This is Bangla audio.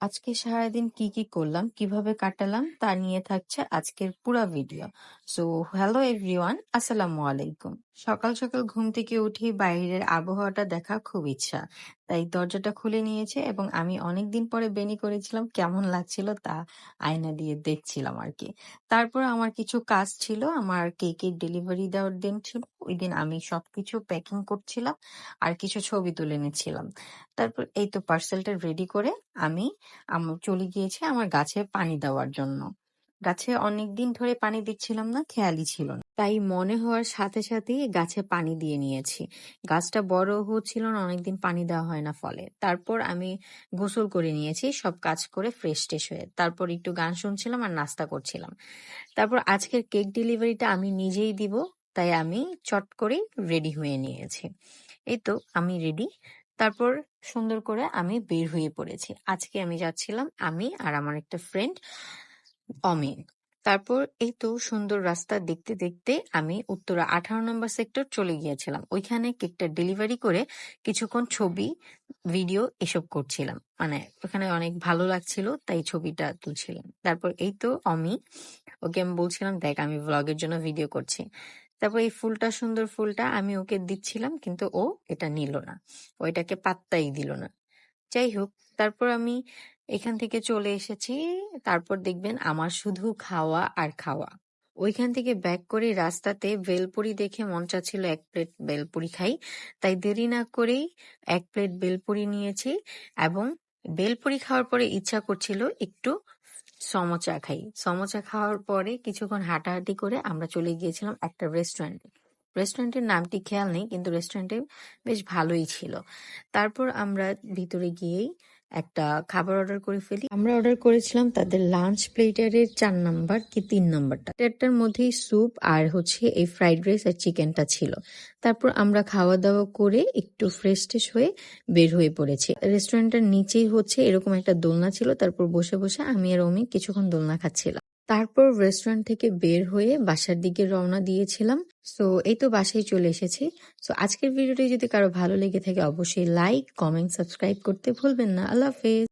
আজকে সারাদিন কি করলাম, কিভাবে কাটালাম তা নিয়ে থাকছে আজকের পুরা ভিডিও। সো হ্যালো এভরিওয়ান, আসসালামু আলাইকুম। সকাল সকাল ঘুম থেকে উঠে বাইরের আবহাওয়াটা দেখা খুব ইচ্ছা, তাই দরজাটা খুলে নিয়েছে এবং আমি অনেকদিন পরে বেনি করেছিলাম, কেমন লাগছিল তা আয়না দিয়ে দেখছিলাম আর কি। তারপর আমার কিছু কাজ ছিল, আমার কেকের ডেলিভারি দেওয়ার দিন ছিল, ওই দিন আমি সবকিছু প্যাকিং করছিলাম আর কিছু ছবি তুলে নিচ্ছিলাম। তারপর এই তো পার্সেলটা রেডি করে আমি চলে গিয়েছি আমার গাছে পানি দেওয়ার জন্য। গাছে অনেকদিন ধরে পানি দিচ্ছিলাম না, খেয়ালই ছিল না, তাই মনে হওয়ার সাথে সাথেই গাছে পানি দিয়ে নিয়েছি। গাছটা বড় হচ্ছিল না, অনেকদিন পানি দেওয়া হয় না ফলে। তারপর আমি গোসল করে নিয়েছি, সব কাজ করে ফ্রেশ ট্রেশ হয়ে তারপর একটু গান শুনছিলাম আর নাস্তা করছিলাম। তারপর আজকের কেক ডেলিভারিটা আমি নিজেই দিব, তাই আমি চট করে রেডি হয়ে নিয়েছি। এই তো আমি রেডি। তারপর সুন্দর করে আমি বের হয়ে পড়েছি। আজকে আমি যাচ্ছিলাম, আমি আর আমার একটা ফ্রেন্ড অমিন। তারপর এই তো সুন্দর রাস্তা দেখতে দেখতে আমি উত্তরা 18 নম্বর সেক্টর চলে গিয়েছিলাম। ওইখানে কেকটা ডেলিভারি করে কিছুক্ষণ ছবি, ভিডিও এসব করছিলাম। মানে ওখানে অনেক ভালো লাগছিল, তাই ছবিটা তুলছিলাম। তারপর এই তো ওকে আমি বলছিলাম, দেখ আমি ভ্লগের জন্য ভিডিও করছি। তারপর এই ফুলটা, সুন্দর ফুলটা আমি ওকে দিচ্ছিলাম, কিন্তু ও এটা নিল না, ও এটাকে পাত্তাই দিল না। যাই হোক, তারপর আমি এখান থেকে চলে এসেছি। তারপর দেখবেন আমার শুধু খাওয়া আর খাওয়া। ওইখান থেকে ব্যাক করে রাস্তাতে ভেলপুরি দেখে মন চাচ্ছিল এক প্লেট ভেলপুরি খাই, তাই দেরি না করেই এক প্লেট ভেলপুরি নিয়েছি। এবং ভেলপুরি খাওয়ার পরে ইচ্ছা করছিল একটু সমোচা খাই। সমোচা খাওয়ার পরে কিছুক্ষণ হাঁটাহাঁটি করে আমরা চলে গিয়েছিলাম একটা রেস্টুরেন্টে। রেস্টুরেন্টের নামটি খেয়াল নেই, কিন্তু রেস্টুরেন্টে বেশ ভালোই ছিল। তারপর আমরা ভিতরে গিয়েই একটা খাবার অর্ডার করে ফেলি। আমরা অর্ডার করেছিলাম তাদের লাঞ্চ প্লেটারের 4 নাম্বার কি 3 নাম্বারটা। প্লেটটার মধ্যেই স্যুপ আর এই ফ্রাইড রাইস আর চিকেনটা ছিল। তারপর আমরা খাওয়া দাওয়া করে একটু ফ্রেশ ট্রেশ হয়ে বের হয়ে পড়েছি। রেস্টুরেন্টের নিচেই এরকম একটা দোলনা ছিল, তারপর বসে বসে আমি আর অমি কিছুক্ষণ দোলনা খাচ্ছিলাম। তারপর রেস্টুরেন্ট থেকে বের হয়ে বাসার দিকে রওনা দিয়েছিলাম। সো এই তো বাসায় চলে এসেছি। সো আজকের ভিডিওটি যদি কারো ভালো লেগে থাকে অবশ্যই লাইক, কমেন্ট, সাবস্ক্রাইব করতে ভুলবেন না। আল্লাহ হাফেজ।